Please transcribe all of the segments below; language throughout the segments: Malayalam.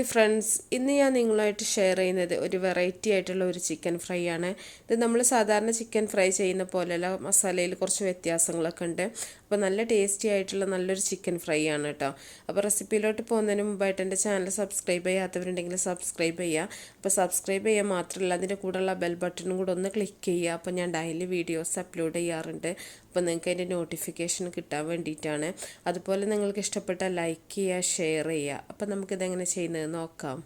ഹായ് ഫ്രണ്ട്സ്, ഇന്ന് ഞാൻ നിങ്ങളുമായിട്ട് ഷെയർ ചെയ്യുന്നത് ഒരു വെറൈറ്റി ആയിട്ടുള്ള ഒരു ചിക്കൻ ഫ്രൈ ആണ്. ഇത് നമ്മൾ സാധാരണ ചിക്കൻ ഫ്രൈ ചെയ്യുന്ന പോലെയല്ല, മസാലയിൽ കുറച്ച് വ്യത്യാസങ്ങളൊക്കെ ഉണ്ട്. അപ്പോൾ നല്ല ടേസ്റ്റി ആയിട്ടുള്ള നല്ലൊരു ചിക്കൻ ഫ്രൈ ആണ് കേട്ടോ. അപ്പോൾ റെസിപ്പിയിലോട്ട് പോകുന്നതിന് മുമ്പായിട്ട് എൻ്റെ ചാനൽ സബ്സ്ക്രൈബ് ചെയ്യാത്തവരുണ്ടെങ്കിൽ സബ്സ്ക്രൈബ് ചെയ്യുക. അപ്പോൾ സബ്സ്ക്രൈബ് ചെയ്യുക മാത്രമല്ല, അതിൻ്റെ കൂടെയുള്ള ബെൽ ബട്ടണും കൂടെ ഒന്ന് ക്ലിക്ക് ചെയ്യുക. അപ്പോൾ ഞാൻ ഡെയിലി വീഡിയോസ് അപ്ലോഡ് ചെയ്യാറുണ്ട്. അപ്പോൾ നിങ്ങൾക്ക് അതിൻ്റെ നോട്ടിഫിക്കേഷൻ കിട്ടാൻ വേണ്ടിയിട്ടാണ്. അതുപോലെ നിങ്ങൾക്ക് ഇഷ്ടപ്പെട്ടാൽ ലൈക്ക് ചെയ്യുക, ഷെയർ ചെയ്യുക. അപ്പോൾ നമുക്കിതെങ്ങനെ ചെയ്യുന്നത് നോക്കാം.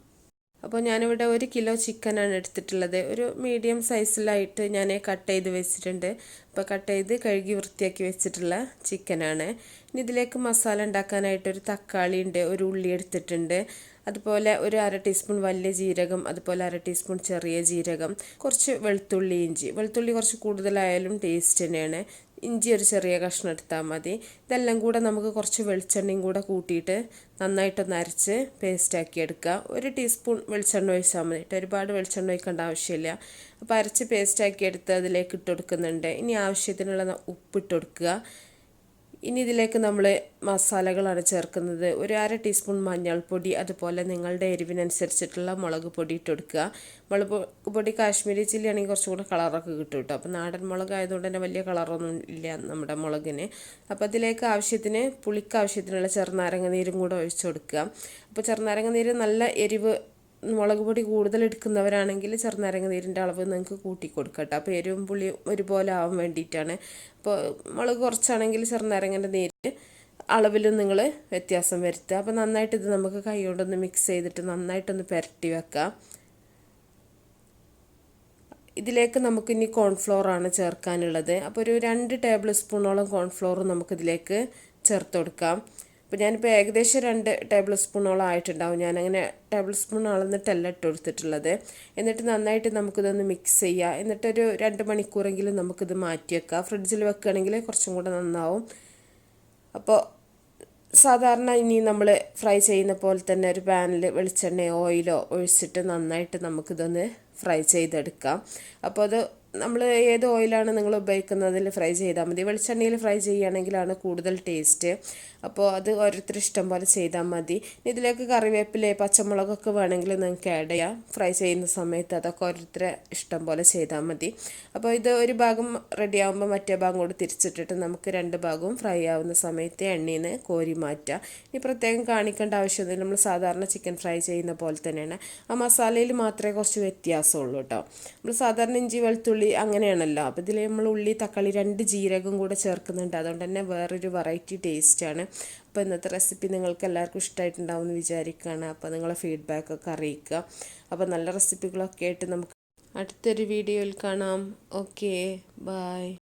അപ്പോൾ ഞാനിവിടെ 1 കിലോ ചിക്കനാണ് എടുത്തിട്ടുള്ളത്. ഒരു മീഡിയം സൈസിലായിട്ട് ഞാൻ കട്ട് ചെയ്ത് വെച്ചിട്ടുണ്ട്. അപ്പോൾ കട്ട് ചെയ്ത് കഴുകി വൃത്തിയാക്കി വെച്ചിട്ടുള്ള ചിക്കനാണ്. ഇനി ഇതിലേക്ക് മസാല ഉണ്ടാക്കാനായിട്ട് ഒരു തക്കാളി ഉണ്ട്, ഒരു ഉള്ളി എടുത്തിട്ടുണ്ട്, അതുപോലെ ഒരു 1/2 ടീസ്പൂൺ വലിയ ജീരകം, അതുപോലെ 1/2 ടീസ്പൂൺ ചെറിയ ജീരകം, കുറച്ച് വെളുത്തുള്ളി, ഇഞ്ചി. വെളുത്തുള്ളി കുറച്ച് കൂടുതലായാലും ടേസ്റ്റ് തന്നെയാണ്. ഇഞ്ചി ഒരു ചെറിയ കഷ്ണം എടുത്താൽ മതി. ഇതെല്ലാം കൂടെ നമുക്ക് കുറച്ച് വെളിച്ചെണ്ണയും കൂടെ കൂട്ടിയിട്ട് നന്നായിട്ടൊന്ന് അരച്ച് പേസ്റ്റാക്കി എടുക്കുക. 1 ടീസ്പൂൺ വെളിച്ചെണ്ണ ഒഴിച്ചാൽ മതി. ഒരുപാട് വെളിച്ചെണ്ണ ഒഴിക്കേണ്ട ആവശ്യമില്ല. അപ്പോൾ അരച്ച് പേസ്റ്റാക്കി എടുത്ത് അതിലേക്ക് ഇട്ട് കൊടുക്കുന്നുണ്ട്. ഇനി ആവശ്യത്തിനുള്ള ഉപ്പിട്ട് കൊടുക്കുക. ഇനി ഇതിലേക്ക് നമ്മൾ മസാലകളാണ് ചേർക്കുന്നത്. ഒരു 1/2 ടീസ്പൂൺ മഞ്ഞൾപ്പൊടി, അതുപോലെ നിങ്ങളുടെ എരിവിനനുസരിച്ചിട്ടുള്ള മുളക് പൊടി ഇട്ട് കൊടുക്കുക. മുളക് പൊടി കാശ്മീരി ചില്ലി ആണെങ്കിൽ കുറച്ചും കൂടെ കളറൊക്കെ കിട്ടും കേട്ടോ. അപ്പോൾ നാടൻ മുളക് ആയതുകൊണ്ട് തന്നെ വലിയ കളറൊന്നും ഇല്ല നമ്മുടെ മുളകിന്. അപ്പോൾ അതിലേക്ക് ആവശ്യത്തിന് പുളിക്ക് ആവശ്യത്തിനുള്ള ചെറുനാരങ്ങ നീരും കൂടെ ഒഴിച്ചു കൊടുക്കുക. അപ്പോൾ ചെറുനാരങ്ങ നീര് നല്ല എരിവ്, മുളക് പൊടി കൂടുതൽ എടുക്കുന്നവരാണെങ്കിൽ ചെറുനാരങ്ങ നീരിൻ്റെ അളവ് നിങ്ങൾക്ക് കൂട്ടി കൊടുക്കാം കേട്ടോ. അപ്പോൾ എരിവും പുളിയും ഒരുപോലെ ആവാൻ വേണ്ടിയിട്ടാണ്. അപ്പോൾ മുളക് കുറച്ചാണെങ്കിൽ ചെറുനാരങ്ങൻ്റെ നീര് അളവിലും നിങ്ങൾ വ്യത്യാസം വരുത്തുക. അപ്പോൾ നന്നായിട്ട് ഇത് നമുക്ക് കൈ കൊണ്ടൊന്ന് മിക്സ് ചെയ്തിട്ട് നന്നായിട്ടൊന്ന് പുരട്ടി വെക്കാം. ഇതിലേക്ക് നമുക്കിനി കോൺഫ്ലോറാണ് ചേർക്കാനുള്ളത്. അപ്പോൾ ഒരു 2 ടേബിൾ സ്പൂണോളം കോൺഫ്ലോർ നമുക്കിതിലേക്ക് ചേർത്ത് കൊടുക്കാം. അപ്പോൾ ഞാനിപ്പോൾ ഏകദേശം 2 ടേബിൾ സ്പൂണോളം ആയിട്ടുണ്ടാവും. ഞാനങ്ങനെ ടേബിൾ സ്പൂൺ അളന്നിട്ടല്ല ഇട്ട് കൊടുത്തിട്ടുള്ളത്. എന്നിട്ട് നന്നായിട്ട് നമുക്കിതൊന്ന് മിക്സ് ചെയ്യുക. എന്നിട്ടൊരു 2 മണിക്കൂറെങ്കിലും നമുക്കിത് മാറ്റി വെക്കാം. ഫ്രിഡ്ജിൽ വെക്കുകയാണെങ്കിൽ കുറച്ചും കൂടെ നന്നാവും. അപ്പോൾ സാധാരണ ഇനി നമ്മൾ ഫ്രൈ ചെയ്യുന്ന പോലെ തന്നെ ഒരു പാനിൽ വെളിച്ചെണ്ണയോ ഓയിലോ ഒഴിച്ചിട്ട് നന്നായിട്ട് നമുക്കിതൊന്ന് ഫ്രൈ ചെയ്തെടുക്കാം. അപ്പോൾ അത് നമ്മൾ ഏത് ഓയിലാണ് നിങ്ങൾ ഉപയോഗിക്കുന്നതിൽ ഫ്രൈ ചെയ്താൽ മതി. വെളിച്ചെണ്ണയിൽ ഫ്രൈ ചെയ്യുകയാണെങ്കിലാണ് കൂടുതൽ ടേസ്റ്റ്. അപ്പോൾ അത് ഓരോരുത്തർ ഇഷ്ടം പോലെ ചെയ്താൽ മതി. ഇതിലേക്ക് കറിവേപ്പില, പച്ചമുളകൊക്കെ വേണമെങ്കിൽ നിങ്ങൾക്ക് ആഡ് ചെയ്യാം. ഫ്രൈ ചെയ്യുന്ന സമയത്ത് അതൊക്കെ ഓരോരുത്തരെ ഇഷ്ടം പോലെ ചെയ്താൽ മതി. അപ്പോൾ ഇത് ഒരു ഭാഗം റെഡി ആകുമ്പോൾ മറ്റേ ഭാഗം കൂടി തിരിച്ചിട്ടിട്ട് നമുക്ക് 2 ഭാഗവും ഫ്രൈ ആവുന്ന സമയത്ത് എണ്ണയിൽ നിന്ന് കോരി മാറ്റുക. ഇനി പ്രത്യേകം കാണിക്കേണ്ട ആവശ്യമൊന്നുമില്ല. നമ്മൾ സാധാരണ ചിക്കൻ ഫ്രൈ ചെയ്യുന്ന പോലെ തന്നെയാണ്. ആ മസാലയിൽ മാത്രമേ കുറച്ച് വ്യത്യാസമുള്ളൂ കേട്ടോ. നമ്മൾ സാധാരണ ഇഞ്ചി വെളുത്തുള്ളി അങ്ങനെയാണല്ലോ. അപ്പോൾ ഇതിൽ നമ്മൾ ഉള്ളി, തക്കാളി, 2 ജീരകം കൂടെ ചേർക്കുന്നുണ്ട്. അതുകൊണ്ട് തന്നെ വേറൊരു വെറൈറ്റി ടേസ്റ്റാണ്. അപ്പോൾ ഇന്നത്തെ റെസിപ്പി നിങ്ങൾക്ക് എല്ലാവർക്കും ഇഷ്ടമായിട്ടുണ്ടാവും എന്ന് വിചാരിക്കുകയാണ്. അപ്പോൾ നിങ്ങളെ ഫീഡ്ബാക്കൊക്കെ അറിയിക്കുക. അപ്പോൾ നല്ല റെസിപ്പികളൊക്കെ ആയിട്ട് നമുക്ക് അടുത്തൊരു വീഡിയോയിൽ കാണാം. Okay, by.